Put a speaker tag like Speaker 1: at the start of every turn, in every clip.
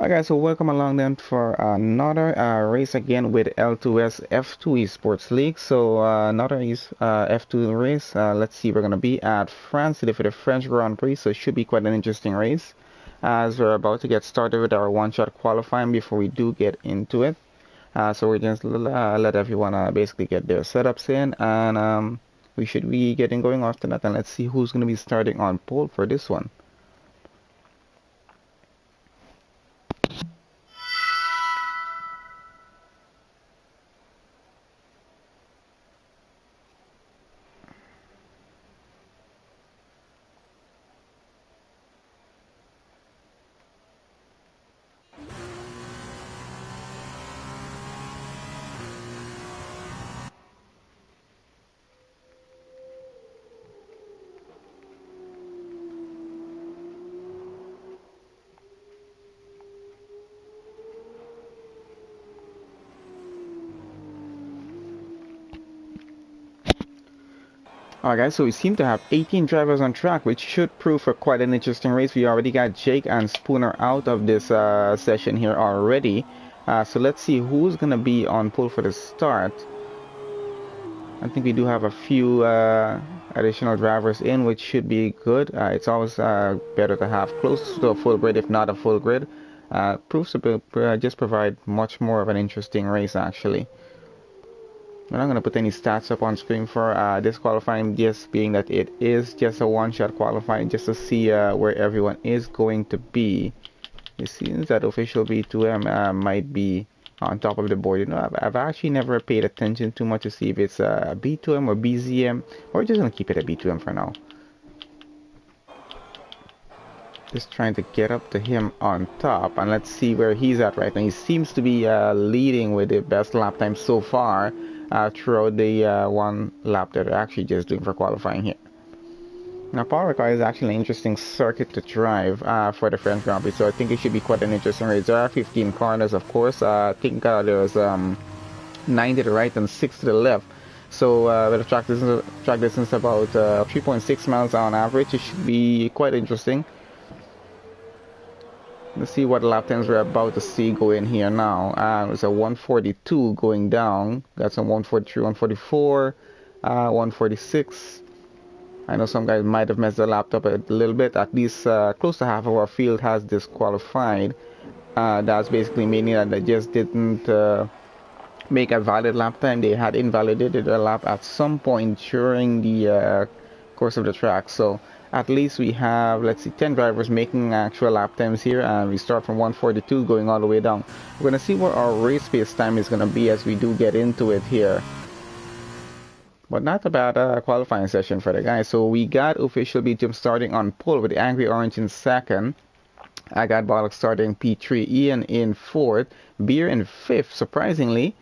Speaker 1: Hi guys, so welcome along then for another race again with L2S F2 Esports League. So another F2 race. Let's see, we're gonna be at France today for the French Grand Prix. So it should be quite an interesting race as we're about to get started with our one-shot qualifying before we do get into it. So we're just let everyone basically get their setups in, and we should be getting going after that. And let's see who's gonna be starting on pole for this one. Alright guys, so we seem to have 18 drivers on track, which should prove for quite an interesting race. We already got Jake and Spooner out of this session here already. So let's see who's going to be on pole for the start. I think we do have a few additional drivers in, which should be good. It's always better to have close to a full grid, if not a full grid. Proves to just provide much more of an interesting race actually. I'm not going to put any stats up on screen for this qualifying, just being that it is just a one-shot qualifying, just to see where everyone is going to be. It seems that official B2M might be on top of the board. You know, I've actually never paid attention too much to see if it's a B2M or BZM. We're just going to keep it a B2M for now. Just trying to get up to him on top, and let's see where he's at right now. He seems to be leading with the best lap time so far throughout the one lap that we're actually just doing for qualifying here. Now, Paul Ricard is actually an interesting circuit to drive for the French Grand Prix, so I think it should be quite an interesting race. There are 15 corners, of course. I think there's 9 to the right and 6 to the left. So with a track distance about 3.6 miles on average, it should be quite interesting. Let's see what lap times we're about to see go in here now. It's a 142 going down. Got some 143, 144, 146. I know some guys might have messed the laptop a little bit. At least close to half of our field has disqualified. That's basically meaning that they just didn't make a valid lap time. They had invalidated a lap at some point during the course of the track. So at least we have, let's see, 10 drivers making actual lap times here, and we start from 142 going all the way down. We're going to see what our race pace time is going to be as we do get into it here. But not a bad qualifying session for the guys. So we got official B2M starting on pole with the Angry Orange in second. I got Bollock starting P3, Ian in fourth, Beer in fifth, surprisingly.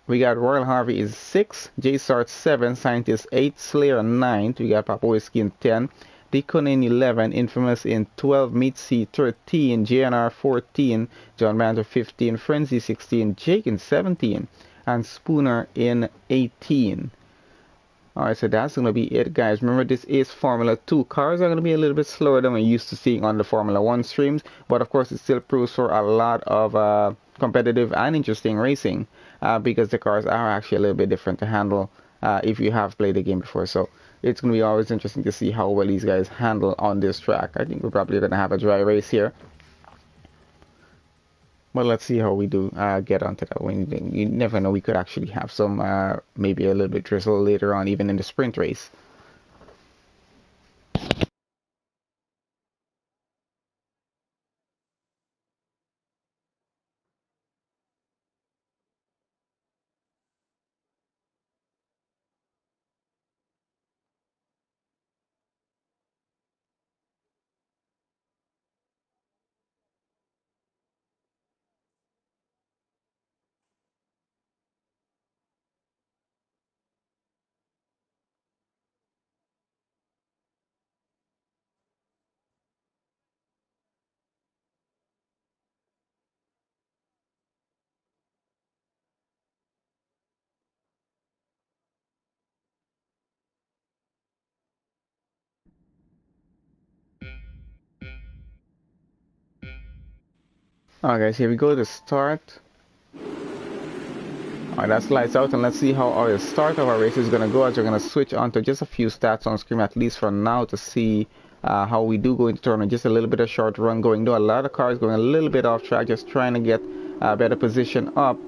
Speaker 1: We got Royal Harvey is 6th, J starts 7th, Scientist 8th, Slayer 9th, we got Papa Whiskey in 10th, Deacon in 11, Infamous in 12, Mitzi 13, JNR 14, John Banter 15, Frenzy 16, Jake in 17, and Spooner in 18. Alright, so that's going to be it, guys. Remember, this is Formula 2. Cars are going to be a little bit slower than we're used to seeing on the Formula 1 streams, but of course, it still proves for a lot of competitive and interesting racing because the cars are actually a little bit different to handle if you have played the game before. So it's going to be always interesting to see how well these guys handle on this track. I think we're probably going to have a dry race here. But let's see how we do get onto that. You never know, we could actually have some, maybe a little bit drizzle later on, even in the sprint race. Alright guys, here we go to start. Alright, that's lights out, and let's see how our start of our race is going to go, as we're going to switch on to just a few stats on screen, at least for now, to see how we do go into tournament. Just a little bit of short run going, though a lot of cars going a little bit off track, just trying to get a better position up.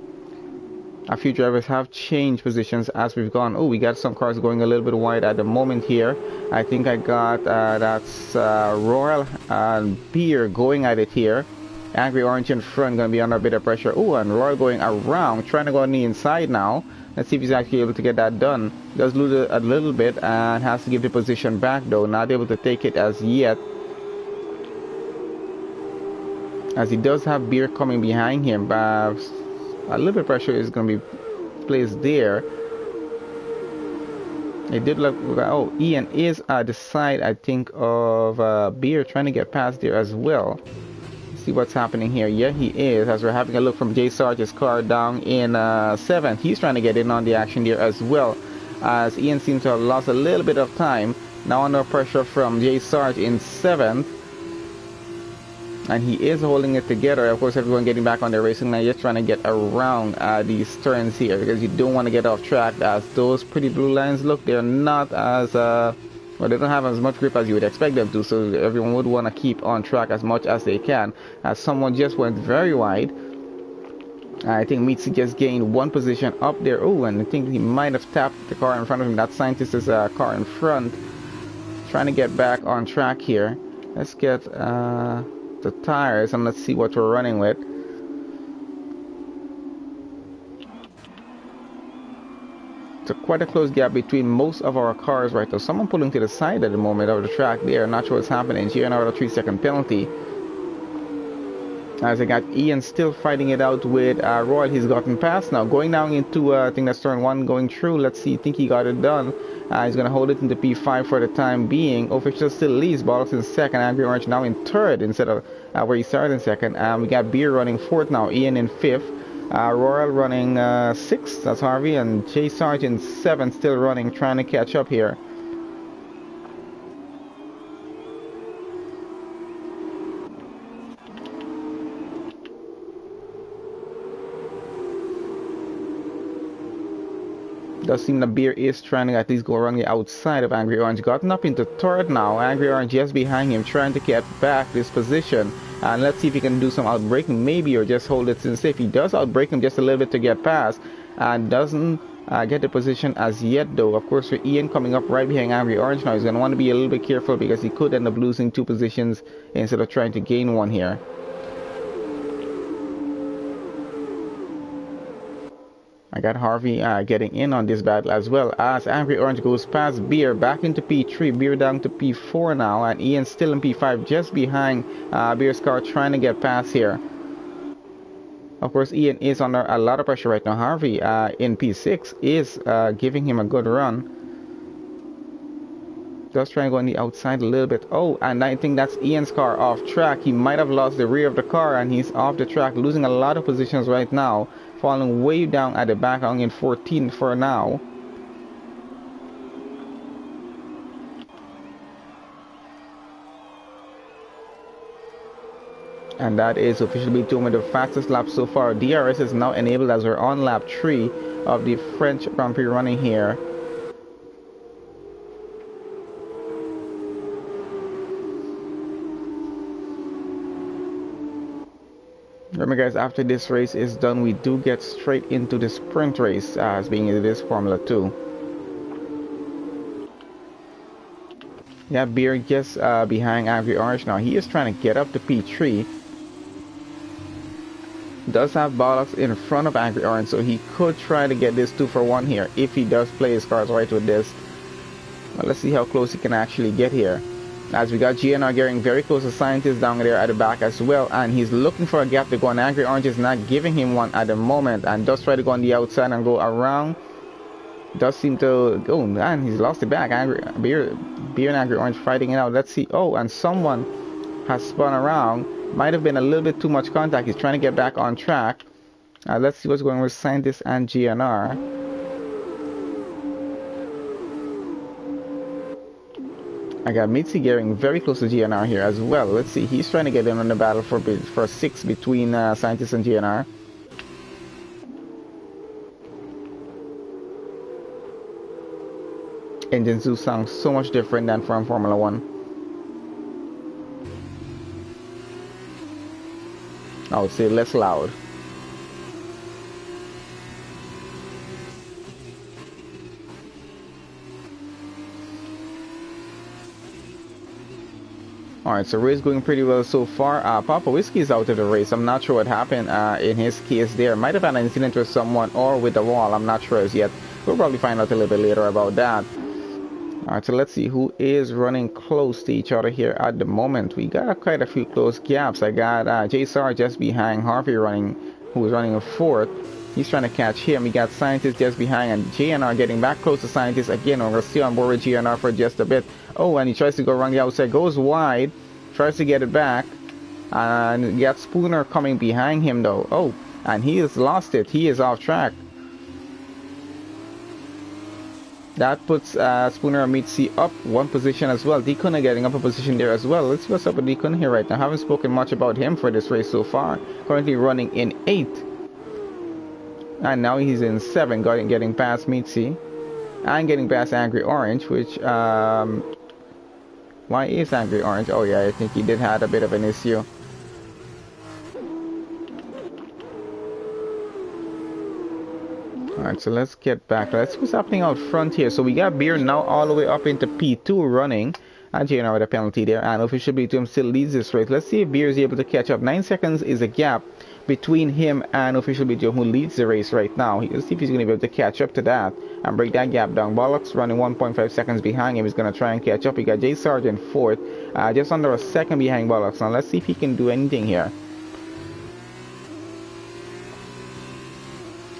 Speaker 1: A few drivers have changed positions as we've gone. Oh, we got some cars going a little bit wide at the moment here. I think I got, that's Royal Beer going at it here. Angry Orange in front, going to be under a bit of pressure. Oh, and Royal going around, trying to go on the inside now. Let's see if he's actually able to get that done. Does lose it a little bit and has to give the position back though. Not able to take it as yet, as he does have Beer coming behind him. But a little bit of pressure is going to be placed there. It did look, oh, Ian is at the side, I think, of Beer, trying to get past there as well. See what's happening here. Yeah, he is, as we're having a look from Jay Sarge's car down in 7th. He's trying to get in on the action there as well, as Ian seems to have lost a little bit of time. Now under pressure from Jay Sarge in 7th, and he is holding it together. Of course, everyone getting back on their racing line, just trying to get around these turns here, because you don't want to get off track, as those pretty blue lines look, they're not as well, they don't have as much grip as you would expect them to, so everyone would want to keep on track as much as they can. As someone just went very wide, I think Mitzi just gained one position up there. Oh, and I think he might have tapped the car in front of him. That Scientist's car in front, trying to get back on track here. Let's get the tires and let's see what we're running with. So quite a close gap between most of our cars right now. Someone pulling to the side at the moment of the track there. Not sure what's happening. Here another 3-second penalty. As I got Ian still fighting it out with Royal. He's gotten past now. Going down into, I think that's turn 1 going through. Let's see. I think he got it done. He's going to hold it into P5 for the time being. Official still leads. Bottles in 2nd. Angry Orange now in 3rd instead of where he started in 2nd. We got Beer running 4th now. Ian in 5th. Royal running 6th, that's Harvey, and Jay Sargent 7th, still running, trying to catch up here. Does seem the Beer is trying to at least go around the outside of Angry Orange. Gotten up into 3rd now. Angry Orange just behind him, trying to get back this position. And let's see if he can do some outbraking maybe, or just hold it since if he does outbrake him just a little bit to get past, and doesn't get the position as yet though. Of course, for Ian coming up right behind Angry Orange now, he's going to want to be a little bit careful, because he could end up losing 2 positions instead of trying to gain 1 here. I got Harvey getting in on this battle, as well as Angry Orange goes past Beer back into P3. Beer down to P4 now, and Ian still in P5 just behind Beer's car, trying to get past here. Of course, Ian is under a lot of pressure right now. Harvey in P6 is giving him a good run. Just trying to go on the outside a little bit. Oh, and I think that's Ian's car off track. He might have lost the rear of the car, and he's off the track, losing a lot of positions right now. Falling way down at the back, only in 14th for now. And that is officially determined the fastest lap so far. DRS is now enabled as we're on lap 3 of the French Grand Prix running here. Remember guys, after this race is done, we do get straight into the sprint race, as being in this Formula 2. Yeah, Beer just behind Angry Orange now. He is trying to get up to P3. Does have Bollocks in front of Angry Orange, so he could try to get this 2 for 1 here if he does play his cards right with this. Well, let's see how close he can actually get here. As we got GNR getting very close to Scientist down there at the back as well, and he's looking for a gap to go, and Angry Orange is not giving him one at the moment, and does try to go on the outside and go around. Does seem to go, and he's lost it back. Beer and Angry Orange fighting it out. Let's see. Oh, and someone has spun around. Might have been a little bit too much contact. He's trying to get back on track. Let's see what's going on with Scientist and GNR. I got Mitzi getting very close to GNR here as well. Let's see, he's trying to get in on the battle for 6 between Scientist and GNR. Engines do sound so much different than from Formula 1. I would say less loud. Alright, so race going pretty well so far. Papa Whiskey is out of the race. I'm not sure what happened in his case there. Might have had an incident with someone or with the wall. I'm not sure as yet. We'll probably find out a little bit later about that. Alright, so let's see who is running close to each other here at the moment. We got quite a few close gaps. I got J-Sar just behind Harvey who's running in 4th. He's trying to catch him. We got Scientist just behind, and GNR getting back close to Scientist again. We're still on board with GNR for just a bit. Oh, and he tries to go around the outside, goes wide, tries to get it back, and we got Spooner coming behind him though. Oh, and he has lost it. He is off track. That puts Spooner and Mitzi up 1 position as well. Deacon getting up a position there as well. Let's see what's up with Deacon here right now. I haven't spoken much about him for this race so far. Currently running in 8th. And now he's in 7, getting past Mitzi. And getting past Angry Orange, which, why is Angry Orange? Oh yeah, I think he did have a bit of an issue. Alright, so let's get back. Let's see what's happening out front here. So we got Beer now all the way up into P2 running. And JNR with a penalty there. And official B2 still leads this race. Let's see if Beer is able to catch up. 9 seconds is a gap between him and official B2 who leads the race right now. Let's see if he's going to be able to catch up to that and break that gap down. Bollocks running 1.5 seconds behind him. He's going to try and catch up. We got J Sargent 4th, just under a second behind Bollocks. Now let's see if he can do anything here.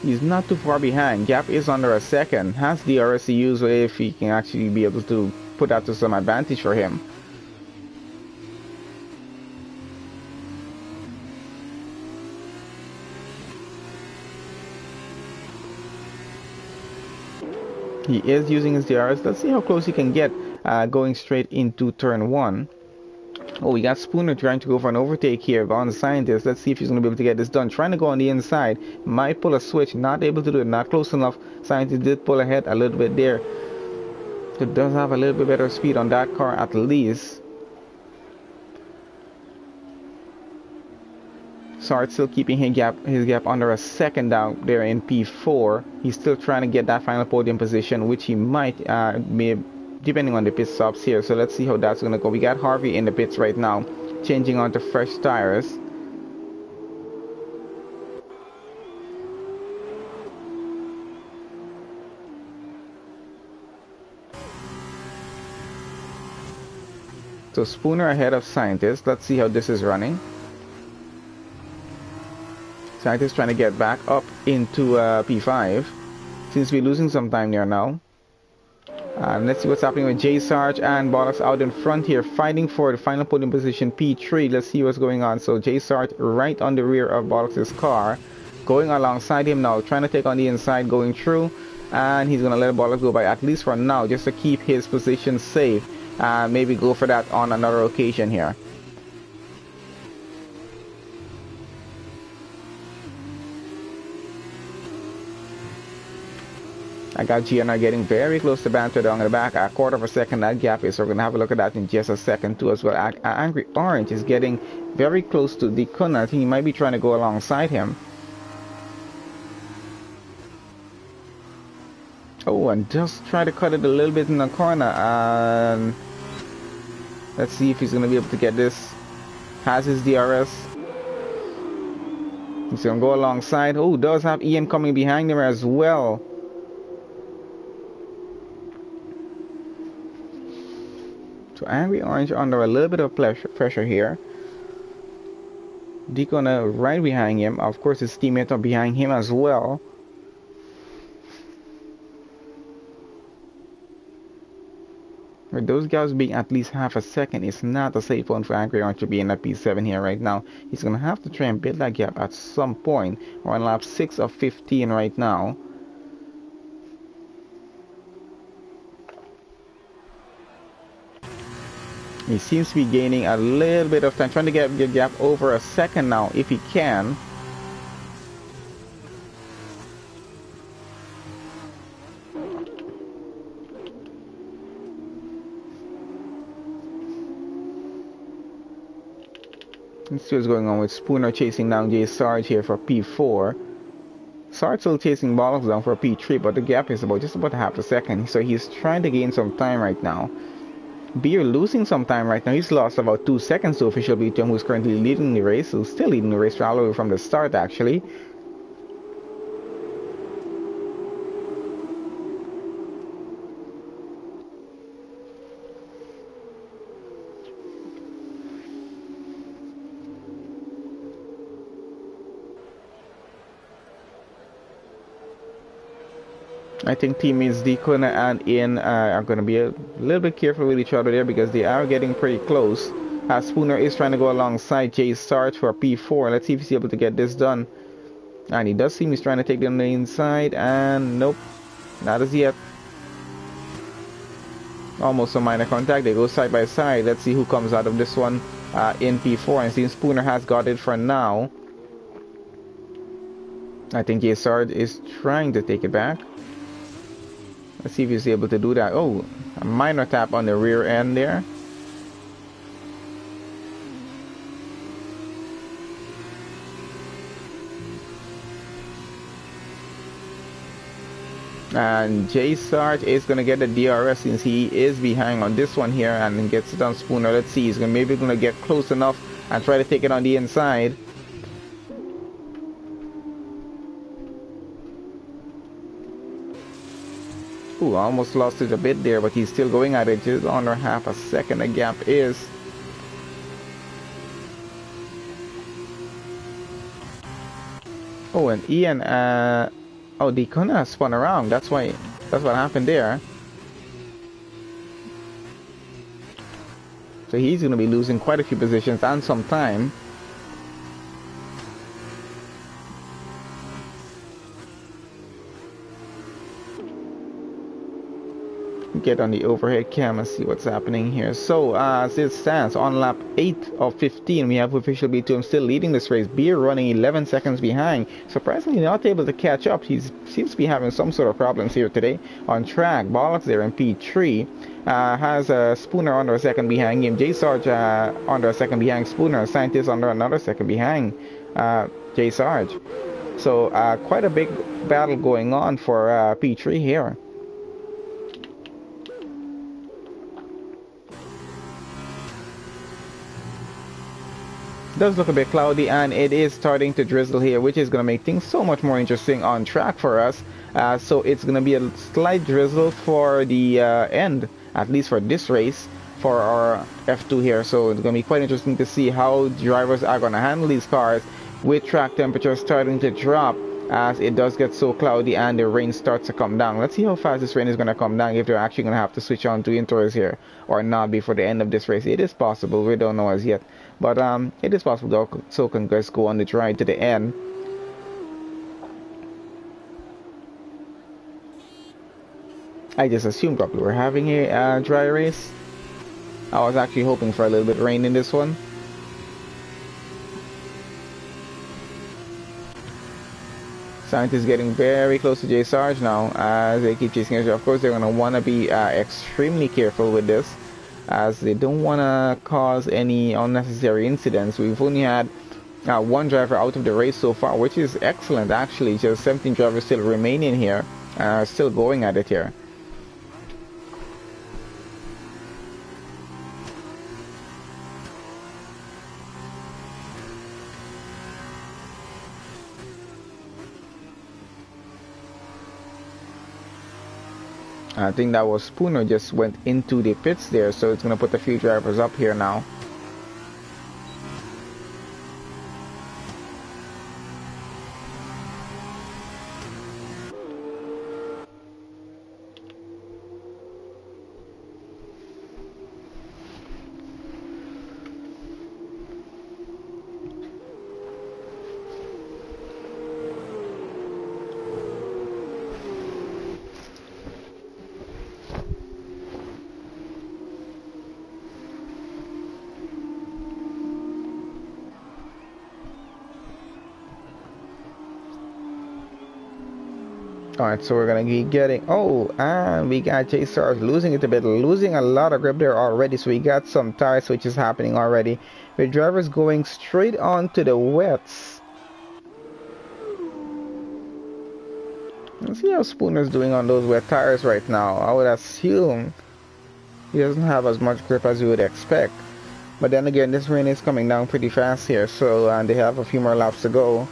Speaker 1: He's not too far behind. Gap is under a second. Has the DRS to use if he can actually be able to put that to some advantage for him. He is using his DRS. Let's see how close he can get going straight into turn 1. Oh, we got Spooner trying to go for an overtake here on the Scientist. Let's see if he's going to be able to get this done. Trying to go on the inside. Might pull a switch. Not able to do it. Not close enough. Scientist did pull ahead a little bit there. It does have a little bit better speed on that car at least. Sart still keeping his gap under a second down there in P4. He's still trying to get that final podium position, which he might depending on the pit stops here. So let's see how that's going to go. We got Harvey in the pits right now, changing onto fresh tires. So Spooner ahead of Scientist. Let's see how this is running. Scientist trying to get back up into P5. Seems to be losing some time there now. Let's see what's happening with J Sarge and Bollocks out in front here, fighting for the final podium position P3. Let's see what's going on. So J Sarge right on the rear of Bollocks' car, going alongside him now, trying to take on the inside, going through, and he's gonna let Bollocks go by at least for now, just to keep his position safe. Maybe go for that on another occasion here. I got GNR getting very close to Banter down in the back. A quarter of a second that gap is. So we're going to have a look at that in just a second too as well. Angry Orange is getting very close to Deacon. I think he might be trying to go alongside him. Oh, and just try to cut it a little bit in the corner. And let's see if he's going to be able to get this. Has his DRS. He's going to go alongside. Oh, does have Ian coming behind him as well. So Angry Orange under a little bit of pressure here. Deacon right behind him. Of course, his teammates are behind him as well. With those guys being at least half a second, it's not a safe one for Angry Orange to be in a P7 here right now. He's going to have to try and build that gap at some point. We're on lap 6 of 15 right now. He seems to be gaining a little bit of time, trying to get the gap over a second now, if he can. Let's see what's going on with Spooner chasing down Jay Sarge here for P4. Sarge still chasing Bollocks down for P3, but the gap is just about half a second, so he's trying to gain some time right now. Beer losing some time right now. He's lost about 2 seconds to official BTM, who's currently leading the race, who's still leading the race all the way from the start actually. I think teammates Deacon and Ian are going to be a little bit careful with each other there because they are getting pretty close. Spooner is trying to go alongside Jay Sarge for P4. Let's see if he's able to get this done. And he does seem he's trying to take them to the inside, and nope, not as yet. Almost a minor contact. They go side by side. Let's see who comes out of this one in P4. And seeing Spooner has got it for now. I think Jay Sarge is trying to take it back. Let's see if he's able to do that. Oh, a minor tap on the rear end there. And Jay Sarge is going to get the DRS since he is behind on this one here and gets it on Spooner. Let's see, he's maybe going to get close enough and try to take it on the inside. Ooh, almost lost it a bit there, but he's still going at it just under half a second. The gap is. Oh, and Ian, oh, they kind of spun around. That's what happened there. So he's going to be losing quite a few positions and some time. Get on the overhead cam and see what's happening here. So as it stands on lap 8 of 15, we have official B2M still leading this race. Beer running 11 seconds behind. Surprisingly not able to catch up. He seems to be having some sort of problems here today. On track, Bollocks there in P3 has Spooner under a second behind him. Jay Sarge under a second behind Spooner. Scientist under another second behind Jay Sarge. So quite a big battle going on for P3 here. Does look a bit cloudy, and it is starting to drizzle here, which is going to make things so much more interesting on track for us. So it's going to be a slight drizzle for the end, at least for this race, for our F2 here. So it's going to be quite interesting to see how drivers are going to handle these cars with track temperature starting to drop as it does get so cloudy and the rain starts to come down. Let's see how fast this rain is going to come down, if they're actually going to have to switch on to indoors here or not before the end of this race. It is possible, we don't know as yet, but it is possible though, so can guys go on the ride to the end. I just assumed probably we're having a dry race. I was actually hoping for a little bit of rain in this one. Scientists getting very close to Jay Sarge now as they keep chasing each other. Of course, they're going to want to be extremely careful with this, as they don't want to cause any unnecessary incidents. We've only had one driver out of the race so far, which is excellent actually. Just 17 drivers still remaining here, still going at it here. I think that was Spooner just went into the pits there, so it's going to put a few drivers up here now. Alright, so we're gonna be getting, oh, and we got J-Stars losing it a bit, losing a lot of grip there already, so we got some tire switches happening already, with drivers going straight on to the wets. Let's see how Spooner's doing on those wet tires right now. I would assume he doesn't have as much grip as you would expect, but then again, this rain is coming down pretty fast here, so they have a few more laps to go.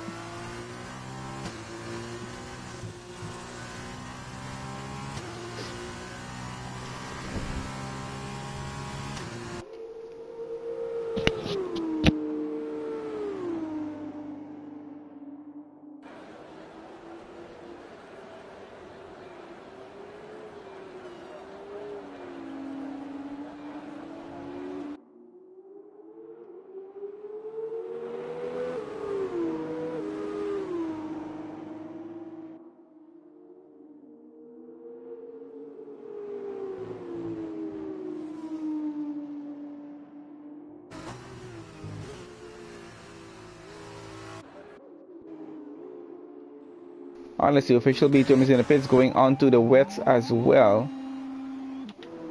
Speaker 1: Honestly, official B2M is in the pits going on to the wets as well.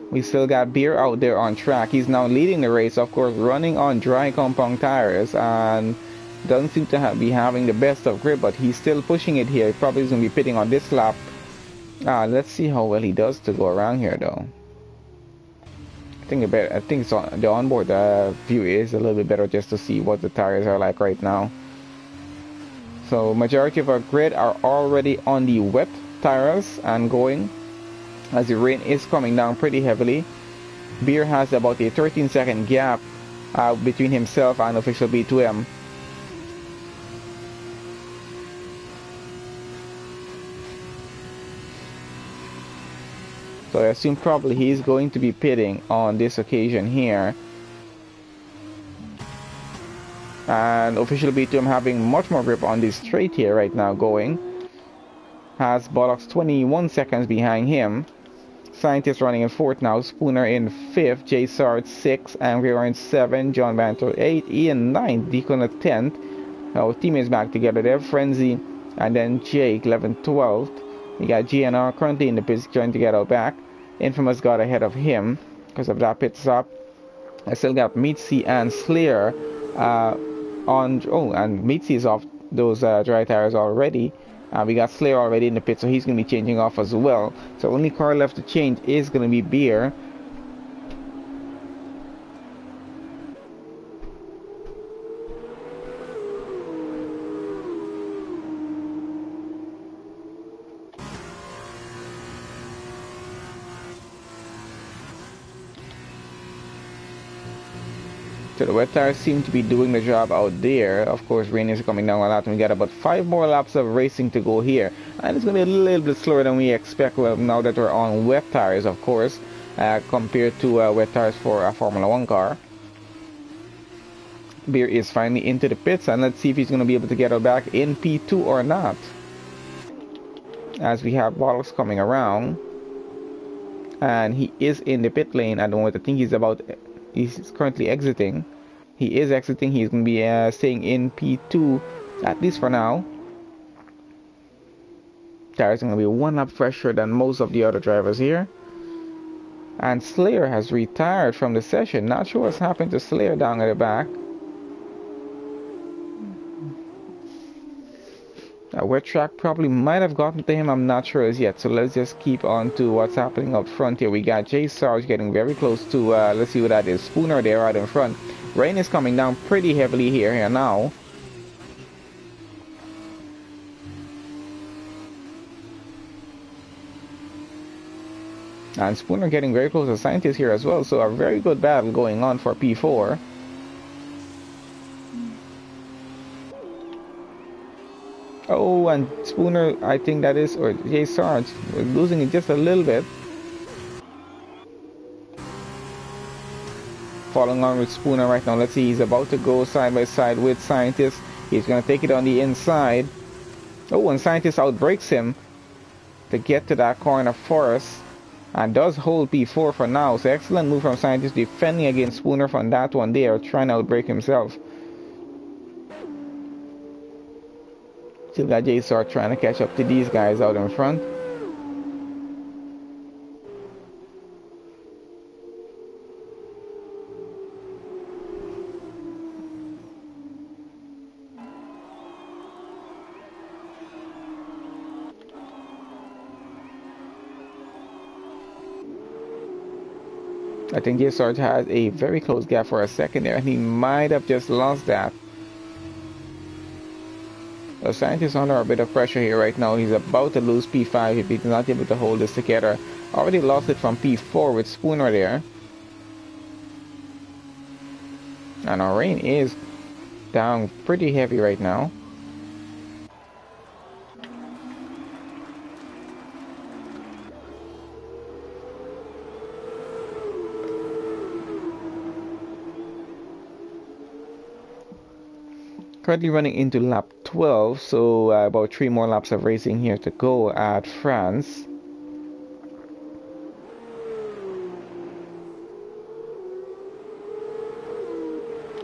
Speaker 1: We still got Beer out there on track. He's now leading the race, of course, running on dry compound tires and doesn't seem to be having the best of grip, but he's still pushing it here. He probably is going to be pitting on this lap. Let's see how well he does to go around here, though. I think the onboard view is a little bit better just to see what the tires are like right now. So majority of our grid are already on the wet tires and going as the rain is coming down pretty heavily. Beer has about a 13-second gap between himself and official B2M. So I assume probably he's going to be pitting on this occasion here. And official B2M having much more grip on this straight here right now going. Has Bollocks 21 seconds behind him. Scientist running in 4th now. Spooner in 5th. J Sard 6th. Angry Orange 7th. John Banter 8th. Ian 9th. Deacon at 10th. Our teammates back together there. Frenzy and then Jake 11th, 12th. We got GNR currently in the pits trying to get out back. Infamous got ahead of him because of that pit stop. I still got Meatsy and Slayer and Meatsy is off those dry tires already. We got Slayer already in the pit, so he's going to be changing off as well. So only car left to change is going to be Beer. So the wet tires seem to be doing the job out there. Of course, rain is coming down a lot, and we got about 5 more laps of racing to go here. And it's going to be a little bit slower than we expect now that we're on wet tires, of course, compared to wet tires for a Formula 1 car. Beer is finally into the pits, and let's see if he's going to be able to get her back in P2 or not. As we have Bottles coming around, and he is in the pit lane at the moment. I think he's currently exiting. He is exiting. He's going to be staying in P2, at least for now. Tires going to be 1 lap fresher than most of the other drivers here. And Slayer has retired from the session. Not sure what's happened to Slayer down at the back. A wet track probably might have gotten to him. I'm not sure as yet. So let's just keep on to what's happening up front here. We got J Sarge getting very close to, let's see what that is. Spooner there right in front. Rain is coming down pretty heavily here now. And Spooner getting very close to Scientist here as well. So a very good battle going on for P4. Oh, and Spooner, I think that is, or J Sarge, losing it just a little bit. Following on with Spooner right now. Let's see, he's about to go side by side with Scientist. He's going to take it on the inside. Oh, and Scientist outbreaks him to get to that corner for us. And does hold P4 for now. So excellent move from Scientist, defending against Spooner from that one there, trying to outbreak himself. Still got JSR trying to catch up to these guys out in front. I think JSR has a very close gap for a second there, and he might have just lost that. The Scientist under a bit of pressure here right now. He's about to lose P5 if he's not able to hold this together. Already lost it from P4 with Spooner there. And our rain is down pretty heavy right now. Currently running into lap 12, so about 3 more laps of racing here to go at France.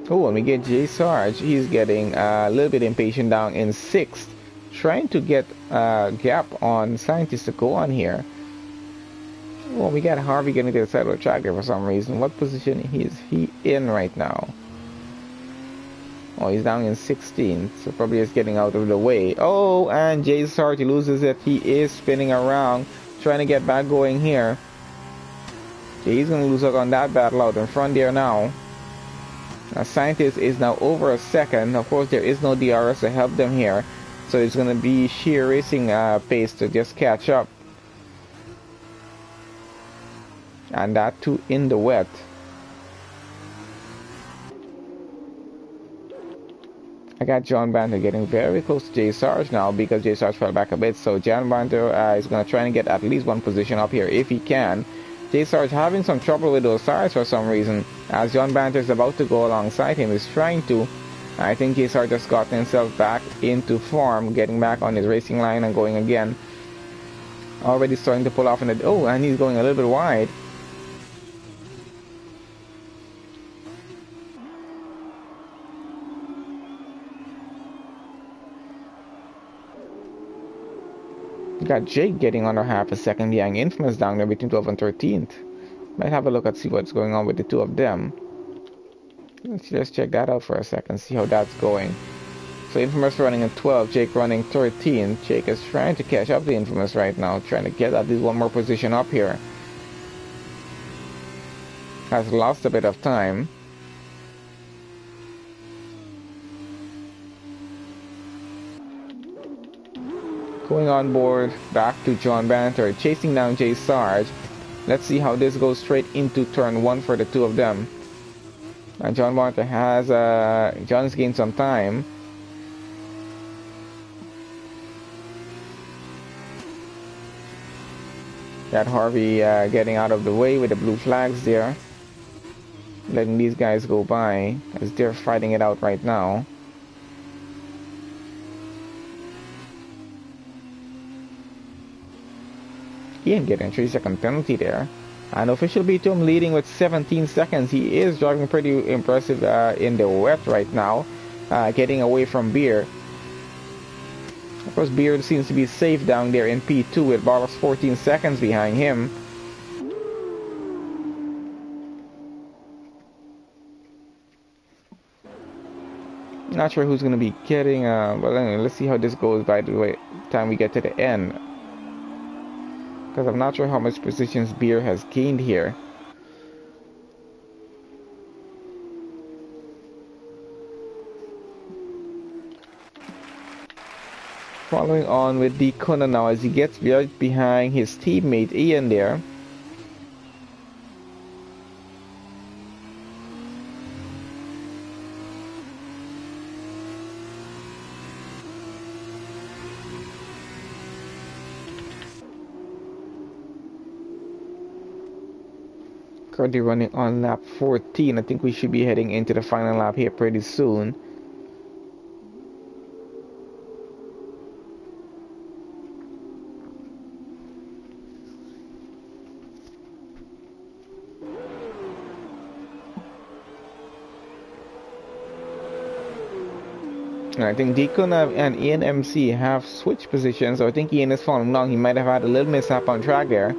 Speaker 1: Oh, and we get J Sarge. He's getting a little bit impatient down in 6th, trying to get a gap on Scientist to go on here. Oh, we got Harvey getting to the side of the track there for some reason. What position is he in right now? Oh, he's down in 16th, so probably just getting out of the way. Oh, and Jay Sarge loses it. He is spinning around, trying to get back going here. Jay's going to lose out on that battle out in front there now. Now, Scientist is now over a second. Of course, there is no DRS to help them here, so it's going to be sheer racing pace to just catch up. And that too in the wet. I got John Banter getting very close to Jay Sarge now because Jay Sarge fell back a bit. So John Banter is going to try and get at least one position up here if he can. Jay Sarge having some trouble with those tires for some reason. As John Banter is about to go alongside him, is trying to. I think Jay Sarge just got himself back into form, getting back on his racing line and going again. Already starting to pull off in the... Oh, and he's going a little bit wide. Got Jake getting under half a second behind Infamous down there between 12th and 13th. Might have a look at see what's going on with the two of them. Let's just check that out for a second, see how that's going. So Infamous running at 12, Jake running 13. Jake is trying to catch up to Infamous right now, trying to get at least one more position up here. Has lost a bit of time. Going on board, back to John Banter, chasing down Jay Sarge. Let's see how this goes straight into turn 1 for the two of them. And John Banter has, John's gained some time. Got Harvey getting out of the way with the blue flags there. Letting these guys go by as they're fighting it out right now. Ian getting a 3-second penalty there. And official B2 leading with 17 seconds. He is driving pretty impressive in the wet right now. Getting away from Beer. Of course, Beer seems to be safe down there in P2 with Barlos 14 seconds behind him. Not sure who's going to be getting, but anyway, let's see how this goes by the time we get to the end. Because I'm not sure how much positions Beer has gained here. Following on with D. Kuna now as he gets right behind his teammate Ian there. Currently running on lap 14. I think we should be heading into the final lap here pretty soon. position. I think Deacon and Ian MC have switched positions, so I think Ian is falling down. He might have had a little mishap on track there,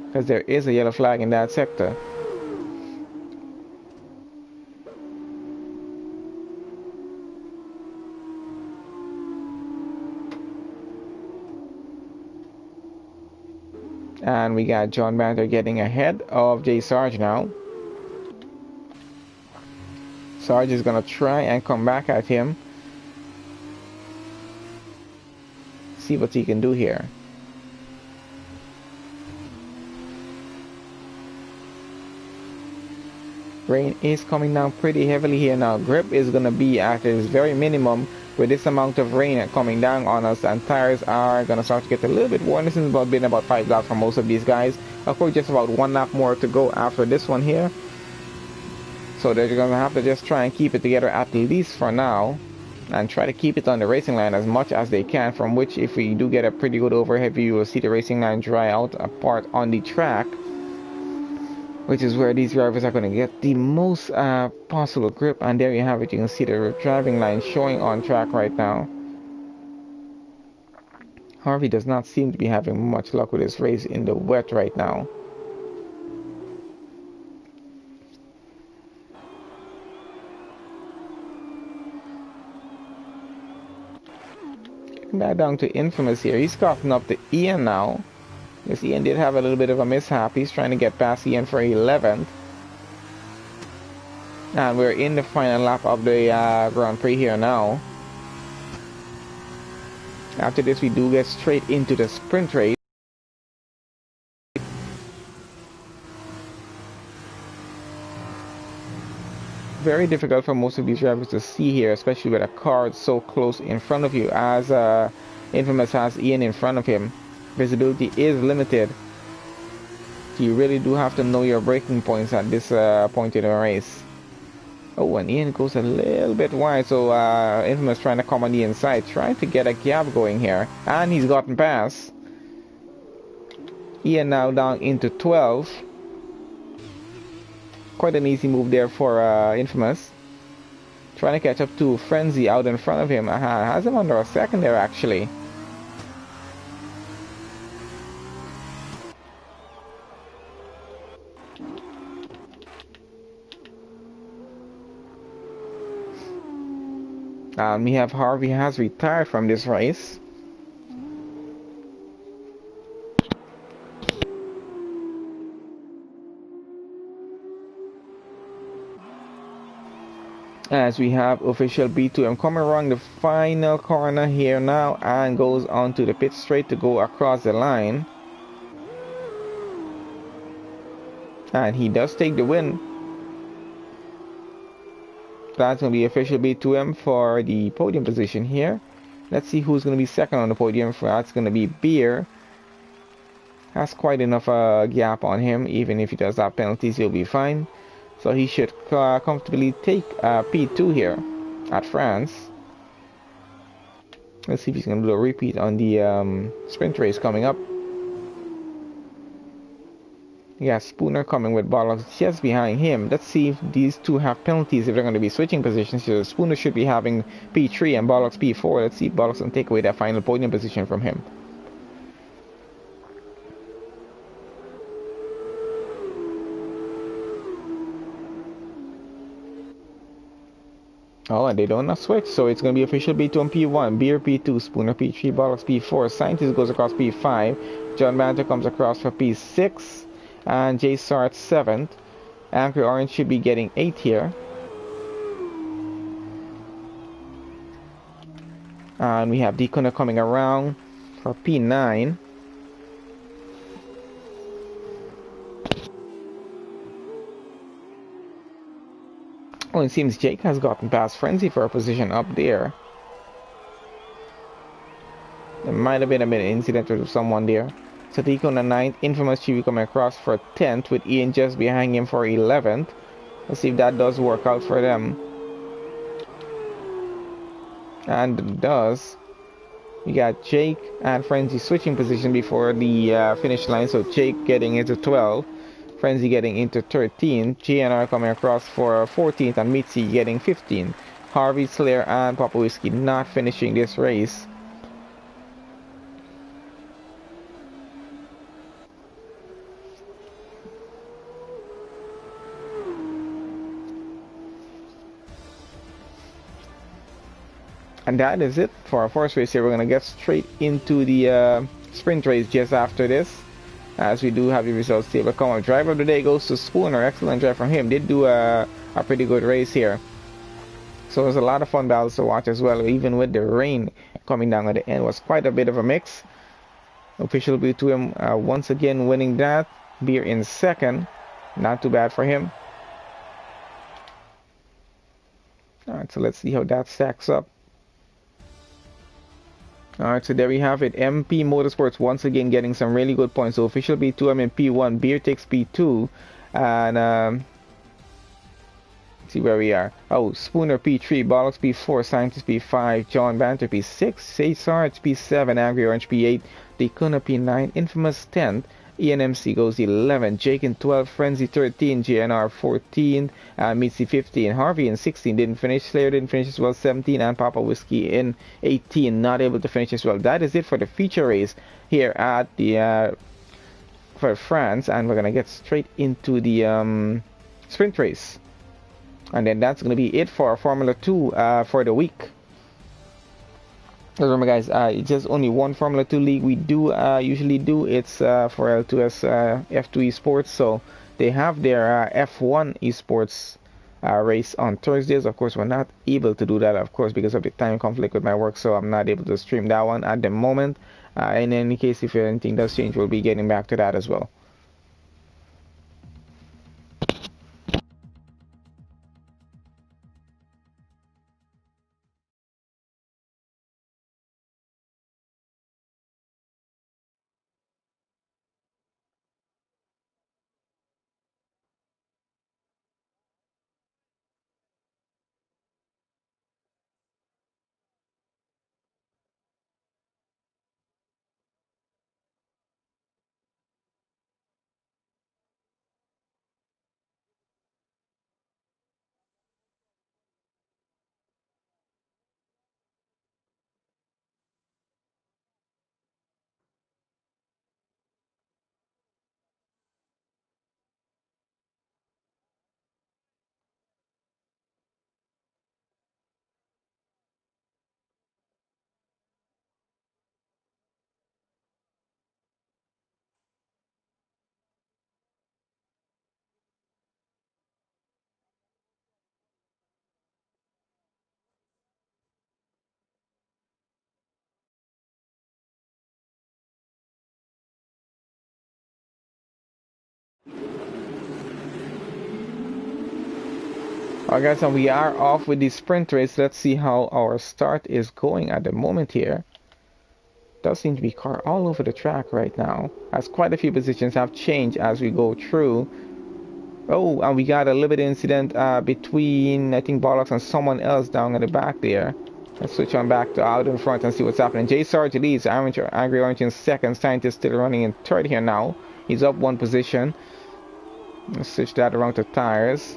Speaker 1: because there is a yellow flag in that sector. And we got John Banter getting ahead of Jay Sarge now. Sarge is going to try and come back at him. See what he can do here. Rain is coming down pretty heavily here now. Grip is going to be at its very minimum with this amount of rain coming down on us, and tires are going to start to get a little bit worn. This has been about 5 laps for most of these guys. Of course, just about 1 lap more to go after this one here. So they're going to have to just try and keep it together at least for now, and try to keep it on the racing line as much as they can, from which if we do get a pretty good overhead view, you will see the racing line dry out apart on the track, which is where these drivers are going to get the most possible grip. And there you have it. You can see the driving line showing on track right now. Harvey does not seem to be having much luck with his race in the wet right now. Back down to Infamous here. He's caught up to Ian now. Yes, Ian did have a little bit of a mishap. He's trying to get past Ian for 11th. And we're in the final lap of the Grand Prix here now. After this, we do get straight into the sprint race. Very difficult for most of these drivers to see here, especially with a car so close in front of you, as Infamous has Ian in front of him. Visibility is limited. So you really do have to know your braking points at this point in the race. Oh, and Ian goes a little bit wide, so Infamous trying to come on the inside, trying to get a gap going here, and he's gotten past. Ian now down into 12. Quite an easy move there for Infamous. Trying to catch up to Frenzy out in front of him. Has him under a second there actually. We have Harvey has retired from this race. As we have official B2M coming around the final corner here now, and goes on to the pit straight to go across the line. And he does take the win. That's going to be official B2M for the podium position here. Let's see who's going to be second on the podium. That's going to be Beer. Has quite enough gap on him. Even if he does have penalties, he'll be fine. So he should comfortably take P2 here at France. Let's see if he's going to do a repeat on the sprint race coming up. Yeah, Spooner coming with Bollocks just behind him. Let's see if these two have penalties, if they're going to be switching positions. So Spooner should be having P3 and Bollocks P4. Let's see if Bollocks can take away that final podium position from him. Oh, and they don't not switch, so it's going to be official B2 on P1, Beer P2, Spooner P3, Bollocks P4, Scientist goes across P5, John Banter comes across for P6, and Jay Sart 7th. Angry Orange should be getting 8th here. And we have Deacon coming around for P9. Oh, it seems Jake has gotten past Frenzy for a position up there. There might have been a bit of incident with someone there. Sadiq on the 9th, Infamous Chibi coming across for 10th with Ian just behind him for 11th. Let's see if that does work out for them. And it does. We got Jake and Frenzy switching position before the finish line. So Jake getting into 12th, Frenzy getting into 13th, GNR coming across for 14th, and Mitzi getting 15th. Harvey, Slayer, and Papa Whiskey not finishing this race. And that is it for our first race here. We're going to get straight into the sprint race just after this, as we do have the results table come up. Driver of the day goes to Spooner. Excellent drive from him. Did do a pretty good race here. So it was a lot of fun battles to watch as well, even with the rain coming down at the end. It was quite a bit of a mix. Official B2M once again winning that. Beer in second. Not too bad for him. Alright, so let's see how that stacks up. Alright, so there we have it. MP Motorsports once again getting some really good points. So official B2M in P1. Beer takes P2. And see where we are. Oh, Spooner P3, Bollocks P4, Scientist P5, John Banter P6, Cesar P7, Angry Orange P8, Decuna P9, Infamous 10, ENMC goes 11, Jake in 12, Frenzy 13, JNR 14, Mitzi 15, Harvey in 16, didn't finish, Slayer didn't finish as well, 17, and Papa Whiskey in 18, not able to finish as well. That is it for the feature race here at the for France, and we're gonna get straight into the sprint race. And then that's going to be it for Formula 2 for the week. Remember guys, it's just only one Formula 2 league we do usually do. It's for L2S F2 Esports. So they have their F1 Esports race on Thursdays. Of course, we're not able to do that, of course, because of the time conflict with my work. So I'm not able to stream that one at the moment. In any case, if anything does change, we'll be getting back to that as well. Alright guys, and we are off with the sprint race. Let's see how our start is going at the moment here. Does seem to be car all over the track right now, as quite a few positions have changed as we go through. Oh, and we got a little bit of incident between, I think, Bollocks and someone else down at the back there. Let's switch on back to out in front and see what's happening. J Sarge leads, Angry Orange in second, Scientist still running in third here now. He's up one position. Let's switch that around to tires.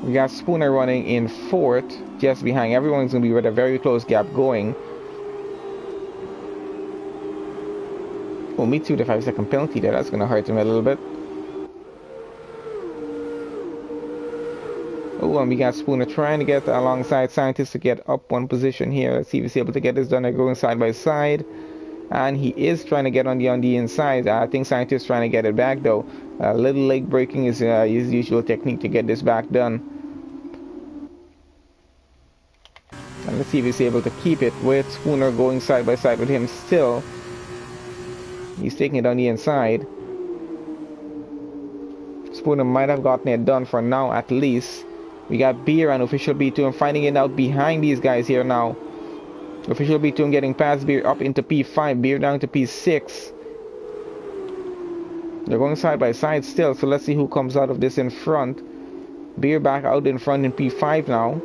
Speaker 1: We got Spooner running in fourth, just behind. Everyone's going to be with a very close gap going. Oh, me too, the 5-second penalty there. That's going to hurt him a little bit. Oh, and we got Spooner trying to get alongside Scientist to get up one position here. Let's see if he's able to get this done. They're going side by side. And he is trying to get on the inside. I think Scientist trying to get it back though. Little leg braking is his usual technique to get this back done. And let's see if he's able to keep it with Spooner going side by side with him still. He's taking it on the inside. Spooner might have gotten it done for now at least. We got Beer and Official B2 and finding it out behind these guys here now. Official B2 getting past Beer up into P5. Beer down to P6. They're going side by side still. So let's see who comes out of this in front. Beer back out in front in P5 now.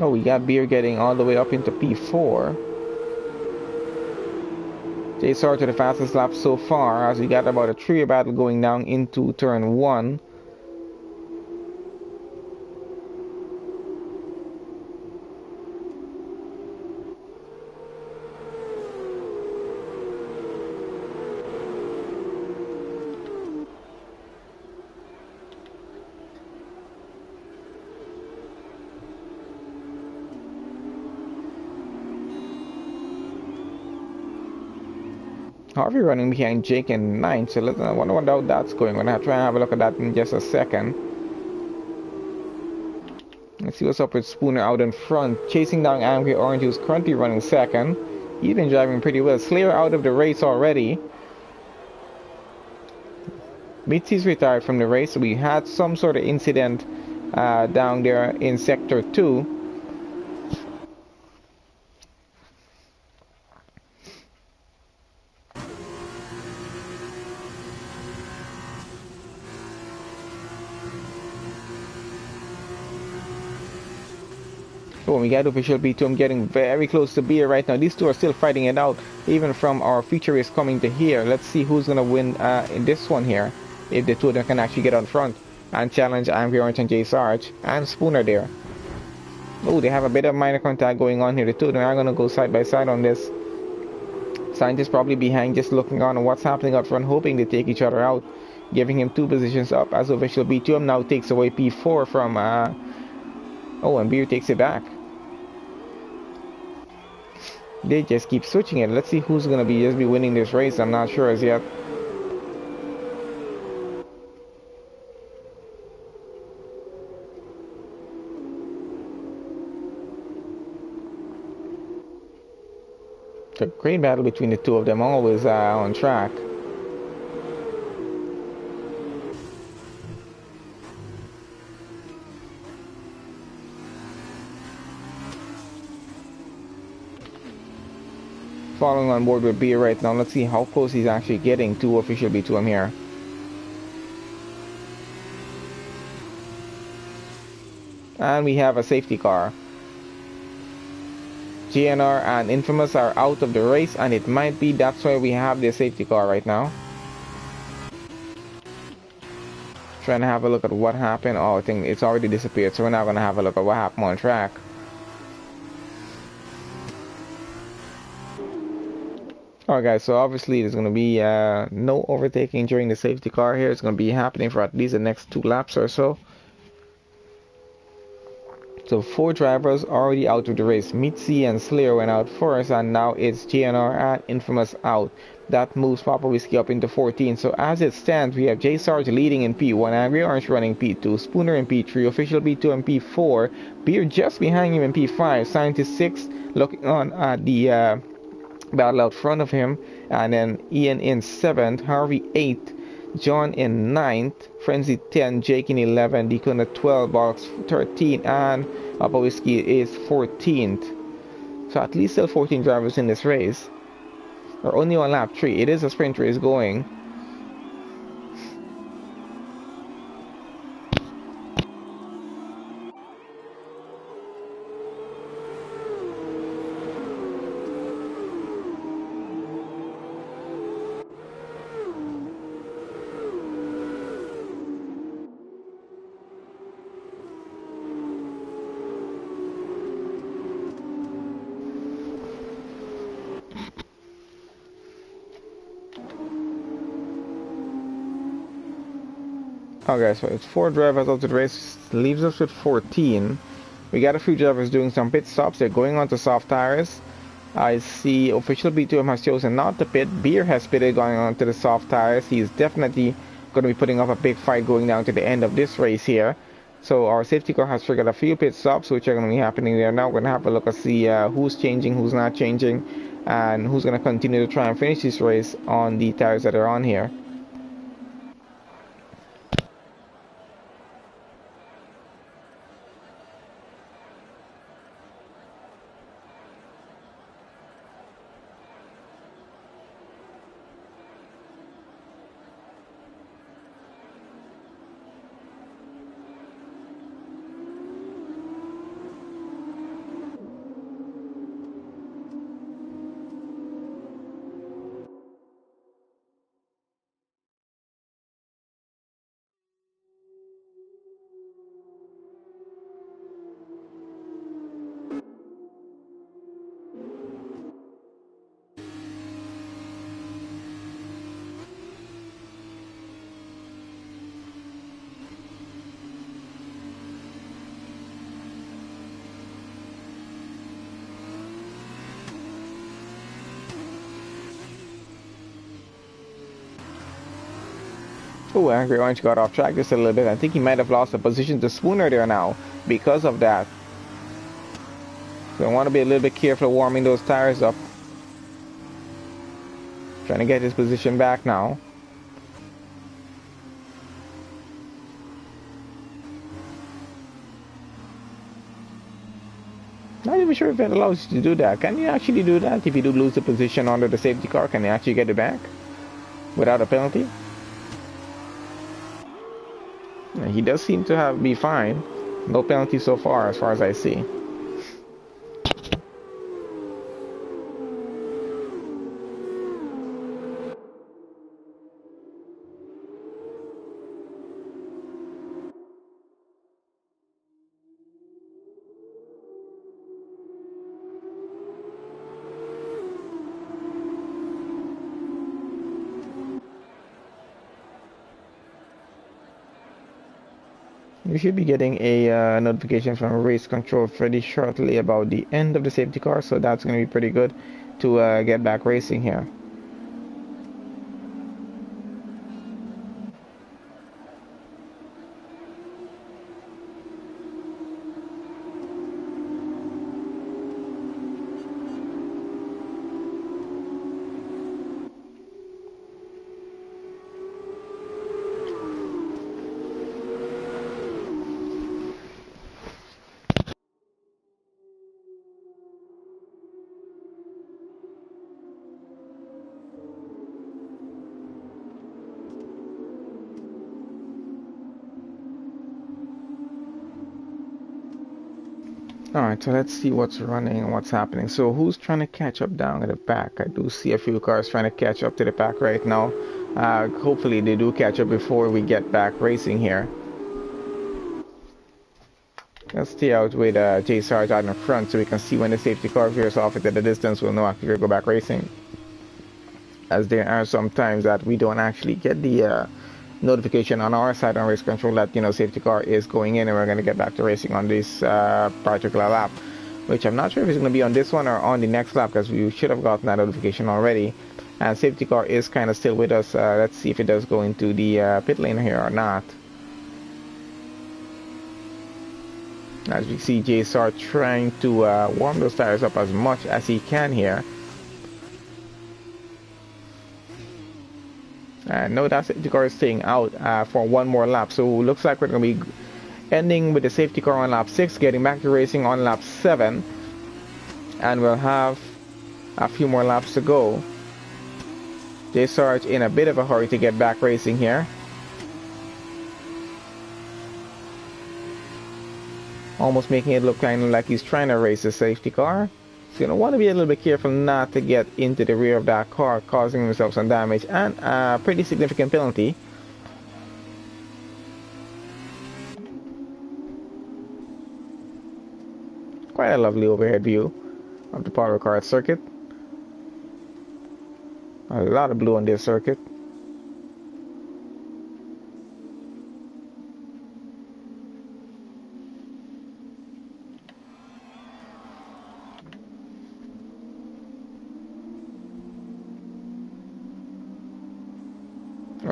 Speaker 1: Oh, we got Beer getting all the way up into P4. JSR to the fastest lap so far, as we got about a 3-way battle going down into turn 1. Harvey running behind Jake in 9th, so I wonder how that's going. We're gonna try and have a look at that in just a second. Let's see what's up with Spooner out in front, chasing down Angry Orange, who's currently running 2nd. He's been driving pretty well. Slayer out of the race already. Mitzi's retired from the race, so we had some sort of incident down there in Sector 2. Oh, we got official B2. I'm getting very close to Beer right now. These two are still fighting it out, even from our feature race coming to here. Let's see who's going to win in this one here, if the two of them can actually get on front and challenge Angry Orange and J Sarge and Spooner there. Oh, they have a bit of minor contact going on here. The two of them are going to go side by side on this. Scientist probably behind, just looking on what's happening up front, hoping they take each other out, giving him 2 positions up as official B2 now takes away P4 from oh, and Beer takes it back. They just keep switching it. Let's see who's gonna be winning this race. I'm not sure as yet. It's a great battle between the two of them, always on track. Following on board with Beer right now. Let's see how close he's actually getting to official B2M here. And we have a safety car. GNR and Infamous are out of the race, and it might be that's why we have the safety car right now. Trying to have a look at what happened. Oh, I think it's already disappeared, so we're not going to have a look at what happened on track. Alright guys, so obviously there's going to be no overtaking during the safety car here. It's going to be happening for at least the next 2 laps or so. So 4 drivers already out of the race. Mitzi and Slayer went out first, and now it's GNR and Infamous out. That moves Papa Whiskey up into 14. So as it stands, we have J Sarge leading in P1, Angry Orange running P2, Spooner in P3, Official P2 and P4, Beer just behind him in P5, Scientist 6 looking on at the battle out front of him, and then Ian in 7th, Harvey 8th, John in 9th, Frenzy 10, Jake in 11, Deacon at 12, Box 13, and Papa Whiskey is 14th. So at least still 14 drivers in this race. We're only on lap 3. It is a sprint race going. Okay, so it's 4 drivers out of the race, leaves us with 14. We got a few drivers doing some pit stops. They're going on to soft tires. I see official B2M has chosen not to pit. Beer has pitted going on to the soft tires. He's definitely going to be putting up a big fight going down to the end of this race here. So our safety car has triggered a few pit stops, which are going to be happening there now. We're going to have a look and see who's changing, who's not changing, and who's going to continue to try and finish this race on the tires that are on here. Oh, Angry Orange got off track just a little bit. I think he might have lost a position to Spooner there now because of that. So I want to be a little bit careful warming those tires up. Trying to get his position back now. Not even sure if it allows you to do that. Can you actually do that? If you do lose the position under the safety car, can you actually get it back without a penalty? He does seem to be fine. No penalty so far as I see. You should be getting a notification from race control pretty shortly about the end of the safety car, so that's going to be pretty good to get back racing here. Alright, so let's see what's running and what's happening. So who's trying to catch up down at the back? I do see a few cars trying to catch up to the pack right now. Hopefully they do catch up before we get back racing here. Let's stay out with J Sarge out in front so we can see when the safety car veers off into the distance. We'll know after we go back racing. As there are some times that we don't actually get the notification on our side on race control that safety car is going in and we're going to get back to racing on this particular lap, which I'm not sure if it's going to be on this one or on the next lap because we should have gotten that notification already. And safety car is kind of still with us. Let's see if it does go into the pit lane here or not. As we see JSR trying to warm those tires up as much as he can here. No, that safety car is staying out for one more lap. So it looks like we're going to be ending with the safety car on lap 6, getting back to racing on lap 7. And we'll have a few more laps to go. J Sarge in a bit of a hurry to get back racing here. Almost making it look kind of like he's trying to race the safety car. He's going to want to be a little bit careful not to get into the rear of that car, causing himself some damage and a pretty significant penalty. Quite a lovely overhead view of the power car circuit. A lot of blue on this circuit.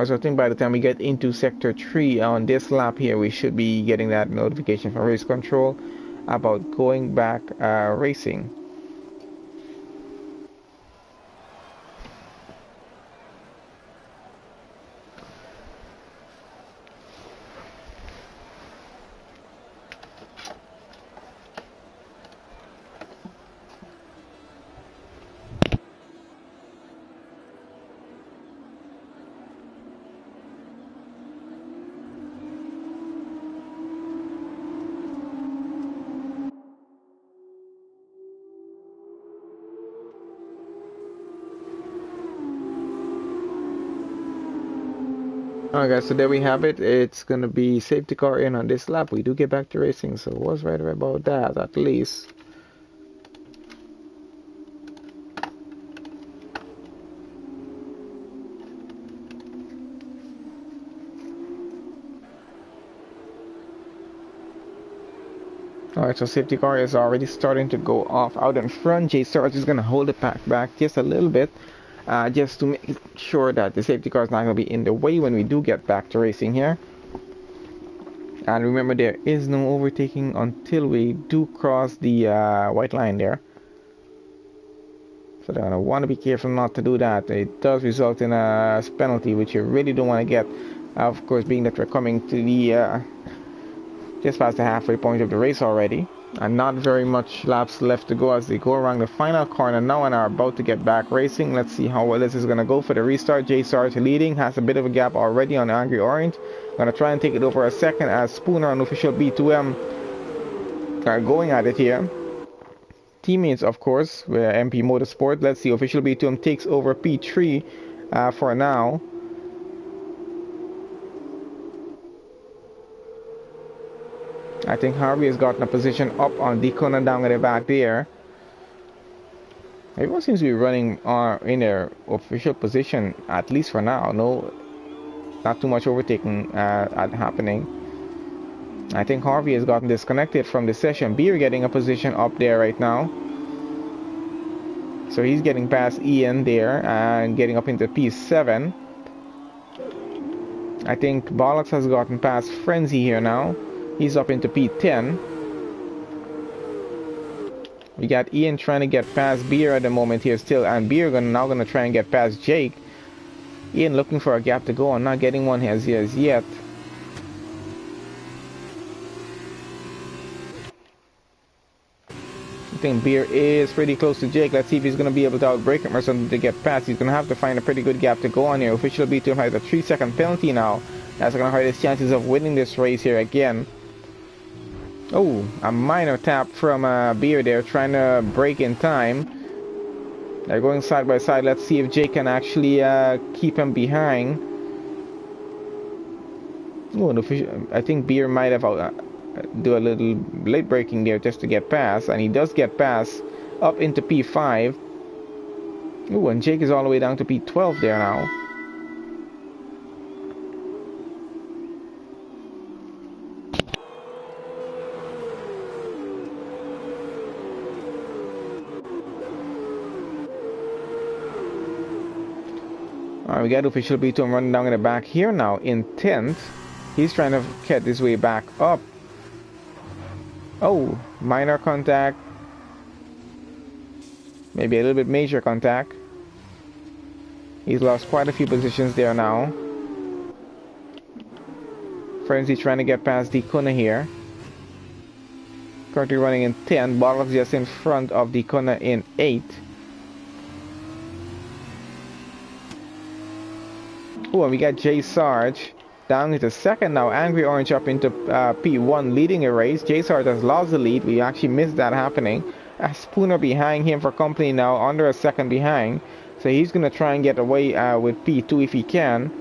Speaker 1: So I think by the time we get into sector 3 on this lap here, we should be getting that notification from race control about going back racing. Alright guys, so there we have it. It's gonna be safety car in on this lap. We do get back to racing, so I was right about that at least. Alright, so safety car is already starting to go off out in front. J Sarge is gonna hold the pack back just a little bit. just to make sure that the safety car is not going to be in the way when we do get back to racing here. And remember, there is no overtaking until we do cross the white line there. So they're going to want to be careful not to do that. It does result in a penalty, which you really don't want to get. Of course, being that we're coming to the just past the halfway point of the race already. And not very much laps left to go as they go around the final corner now and are about to get back racing. Let's see how well this is going to go for the restart. Jay Sarge leading, has a bit of a gap already on Angry Orange. Going to try and take it over a second as Spooner and official B2M are going at it here. Teammates, of course, were MP Motorsport. Let's see, official B2M takes over P3 for now. I think Harvey has gotten a position up on Deacon and down at the back there. Everyone seems to be running in their official position, at least for now. No, not too much overtaking happening. I think Harvey has gotten disconnected from the session. Beer getting a position up there right now. So he's getting past Ian there and getting up into P7. I think Bollocks has gotten past Frenzy here now. He's up into P10. We got Ian trying to get past Beer at the moment here still, and Beer now gonna try and get past Jake. Ian looking for a gap to go on, not getting one as yet. I think Beer is pretty close to Jake. Let's see if he's gonna be able to outbrake him or something to get past. He's gonna have to find a pretty good gap to go on here. Official B2 has a 3-second penalty now. That's gonna hurt his chances of winning this race here again. Oh, a minor tap from Beer there, trying to break in time. They're going side by side. Let's see if Jake can actually keep him behind. Oh, I think Beer might have do a little late braking there just to get past, and he does get past up into P5. Oh, and Jake is all the way down to P12 there now. Alright, we got official B2 running down in the back here now in 10th. He's trying to get his way back up. Oh, minor contact. Maybe a little bit major contact. He's lost quite a few positions there now. Frenzy trying to get past Decuna here. Currently running in 10. Bottles just in front of Decuna in 8. Oh, and we got Jay Sarge down into second now. Angry Orange up into P1 leading a race. Jay Sarge has lost the lead. We actually missed that happening. Spooner behind him for company now, under a second behind. So he's going to try and get away with P2 if he can.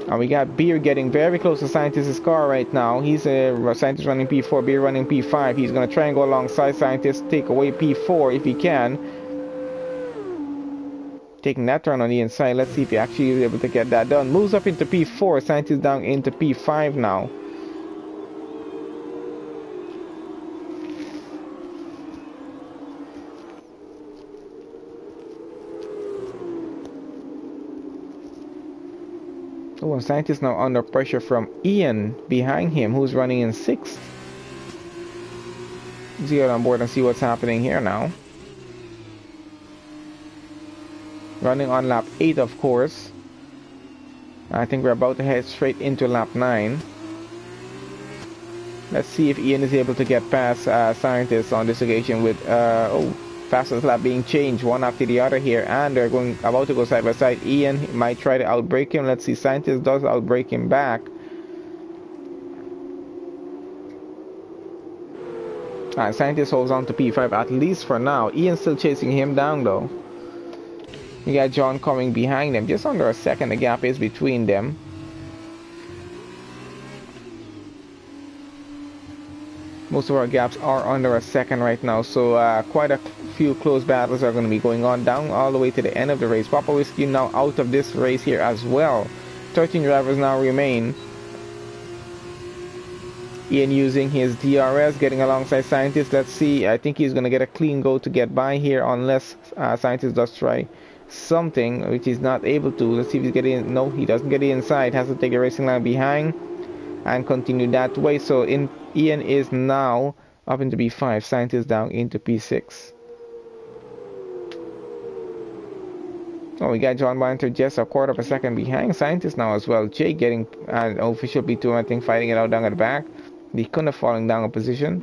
Speaker 1: And we got Beer getting very close to Scientist's car right now. He's Scientist running P4, Beer running P5. He's going to try and go alongside Scientist, take away P4 if he can. Taking that turn on the inside. Let's see if he actually is able to get that done. Moves up into P4. Scientist down into P5 now. Oh, and Scientist now under pressure from Ian behind him, who's running in 6th. Let's get on board and see what's happening here now. Running on lap 8, of course. I think we're about to head straight into lap 9. Let's see if Ian is able to get past Scientist on this occasion with fastest lap being changed one after the other here, and they're about to go side by side. Ian might try to outbrake him. Let's see, Scientist does outbrake him back. Scientist holds on to P5 at least for now. Ian's still chasing him down though. You got John coming behind them, just under a second the gap is between them. Most of our gaps are under a second right now, so quite a few close battles are going to be going on down all the way to the end of the race. Papa Whiskey now out of this race here as well. 13 drivers now remain. Ian using his DRS, getting alongside Scientist. Let's see. I think he's going to get a clean go to get by here unless Scientist does try something, which he's not able to. Let's see if he's getting... No, he doesn't get inside. Has to take the racing line behind and continue that way. So Ian is now up into P5. Scientist down into P6. Oh, we got John Banter just a quarter of a second behind Scientist now as well. Jake getting an official P2, I think, fighting it out down at the back. He couldn't have fallen down a position.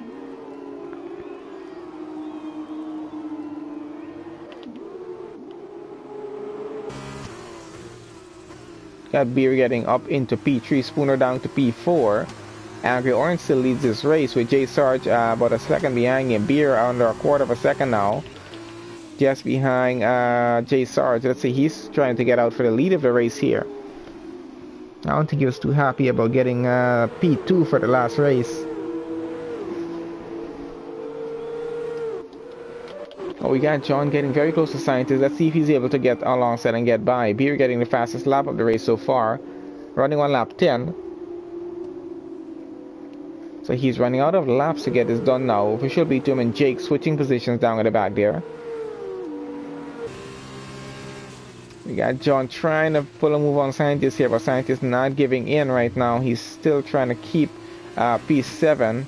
Speaker 1: Got Beer getting up into P3, Spooner down to P4. Angry Orange still leads this race with Jay Sarge about a second behind him. Beer under a quarter of a second now. Just behind Jay Sarge. Let's see, he's trying to get out for the lead of the race here. I don't think he was too happy about getting P2 for the last race. Oh, we got John getting very close to Scientist. Let's see if he's able to get alongside and get by. Beer getting the fastest lap of the race so far. Running on lap 10. So he's running out of laps to get this done now. Official P2 and Jake switching positions down at the back there. We got John trying to pull a move on Scientist here, but Scientist not giving in right now. He's still trying to keep P7.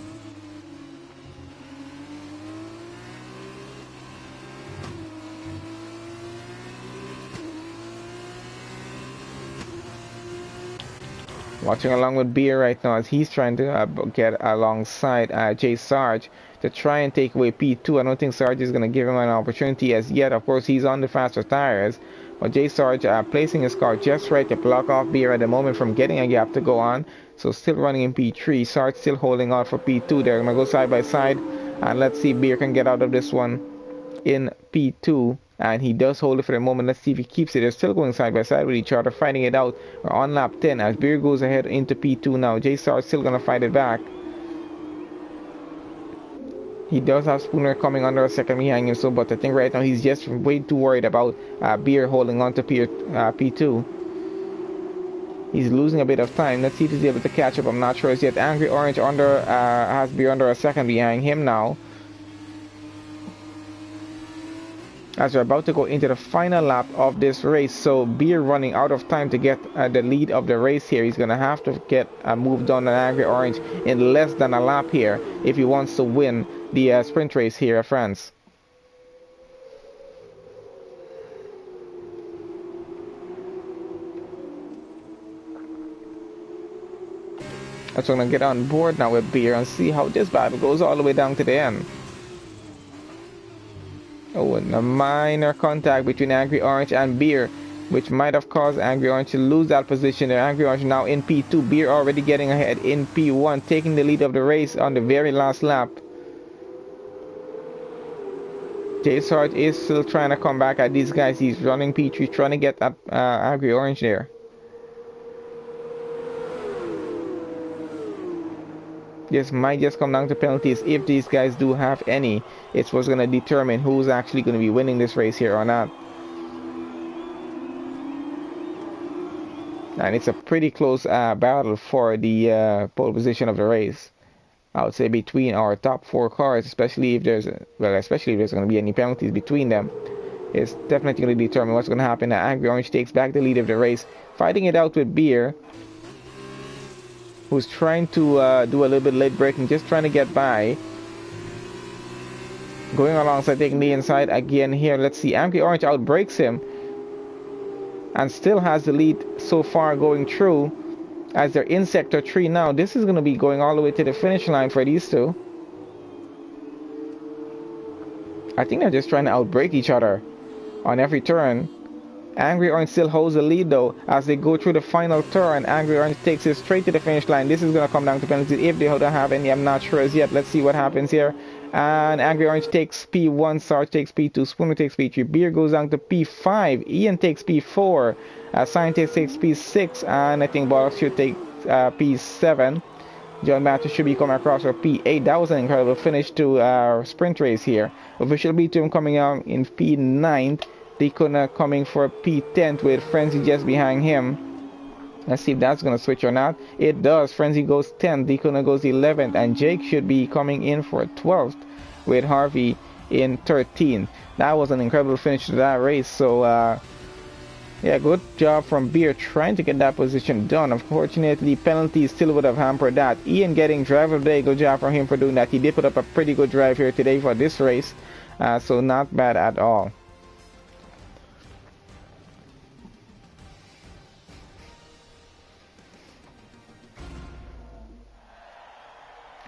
Speaker 1: Watching along with Beer right now as he's trying to get alongside Jay Sarge to try and take away P2. I don't think Sarge is going to give him an opportunity as yet. Of course, he's on the faster tires. But Jay Sarge placing his car just right to block off Beer at the moment from getting a gap to go on. So still running in P3. Sarge still holding out for P2. They're going to go side by side. And let's see if Beer can get out of this one in P2. And he does hold it for the moment. Let's see if he keeps it. They're still going side by side with each other, fighting it out. We're on lap 10 as Beer goes ahead into P2 now. Jay Sarge still going to fight it back. He does have Spooner coming under a second behind him, so but I think right now he's just way too worried about Beer holding on to P2. He's losing a bit of time. Let's see if he's able to catch up. I'm not sure as yet. Angry Orange has Beer under a second behind him now. As we're about to go into the final lap of this race, so Beer running out of time to get the lead of the race here. He's going to have to get moved on an Angry Orange in less than a lap here if he wants to win the sprint race here, friends. So I'm going to get on board now with Beer and see how this battle goes all the way down to the end. Oh, and a minor contact between Angry Orange and Beer, which might have caused Angry Orange to lose that position. Angry Orange now in P2. Beer already getting ahead in P1, taking the lead of the race on the very last lap. Jay Sarge is still trying to come back at these guys. He's running P3, trying to get at Angry Orange there. This might just come down to penalties if these guys do have any. It's what's going to determine who's actually going to be winning this race here or not. And it's a pretty close battle for the pole position of the race. I would say between our top 4 cars, especially if there's going to be any penalties between them. It's definitely going to determine what's going to happen. Angry Orange takes back the lead of the race, fighting it out with Beer, who's trying to do a little bit late braking, just trying to get by. Going alongside, taking the inside again here. Let's see, Angry Orange outbrakes him and still has the lead so far going through as they're in Sector 3 now. This is going to be going all the way to the finish line for these two. I think they're just trying to outbrake each other on every turn. Angry Orange still holds the lead though as they go through the final turn. Angry Orange takes it straight to the finish line. This is going to come down to penalties if they don't have any. I'm not sure as yet. Let's see what happens here. And Angry Orange takes P1, Sarge takes P2, Spooner takes P3, Beer goes down to P5, Ian takes P4, Scientist takes P6, and I think Bollocks should take P7. John Matter should be coming across for P8. That was an incredible finish to our sprint race here. Official B2 coming out in P9. Dekona coming for P10 with Frenzy just behind him. Let's see if that's going to switch or not. It does. Frenzy goes 10th, Deacon goes 11th, and Jake should be coming in for 12th with Harvey in 13th. That was an incredible finish to that race. So, yeah, good job from Beer trying to get that position done. Unfortunately, penalties still would have hampered that. Ian getting driver of the day. Good job for him for doing that. He did put up a pretty good drive here today for this race. So not bad at all.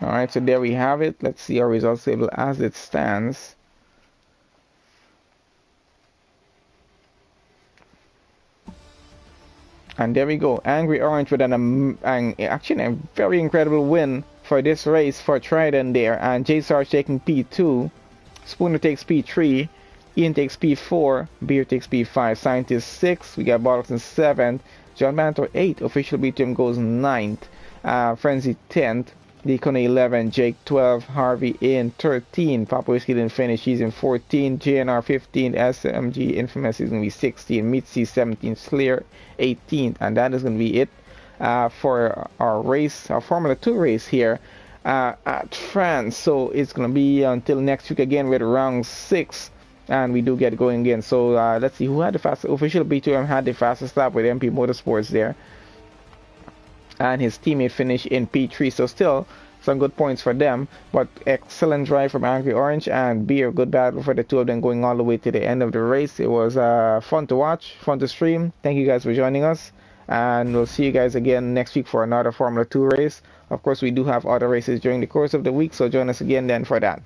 Speaker 1: Alright, so there we have it. Let's see our results table as it stands. And there we go. Angry Orange with actually a very incredible win for this race for Trident there. And J Sarge taking P2. Spooner takes P3. Ian takes P4. Beer takes P5. Scientist 6. We got Bollocks in 7th. John Banter 8. Official BTM goes 9th. Frenzy 10th. Deacon 11, Jake 12, Harvey in 13, Papa Whiskey didn't finish, he's in 14, JNR 15, SMG Infamous is going to be 16, Mitzi 17, Slayer 18, and that is going to be it for our race, our Formula 2 race here at France. So it's going to be until next week again with round 6, and we do get going again. So let's see who had the fastest. Official B2M had the fastest lap with MP Motorsports there, and his teammate finished in P3, so still some good points for them, but excellent drive from Angry Orange and Beer. Good battle for the two of them going all the way to the end of the race. It was fun to watch, fun to stream. Thank you guys for joining us, and we'll see you guys again next week for another Formula 2 race. Of course, we do have other races during the course of the week, so join us again then for that.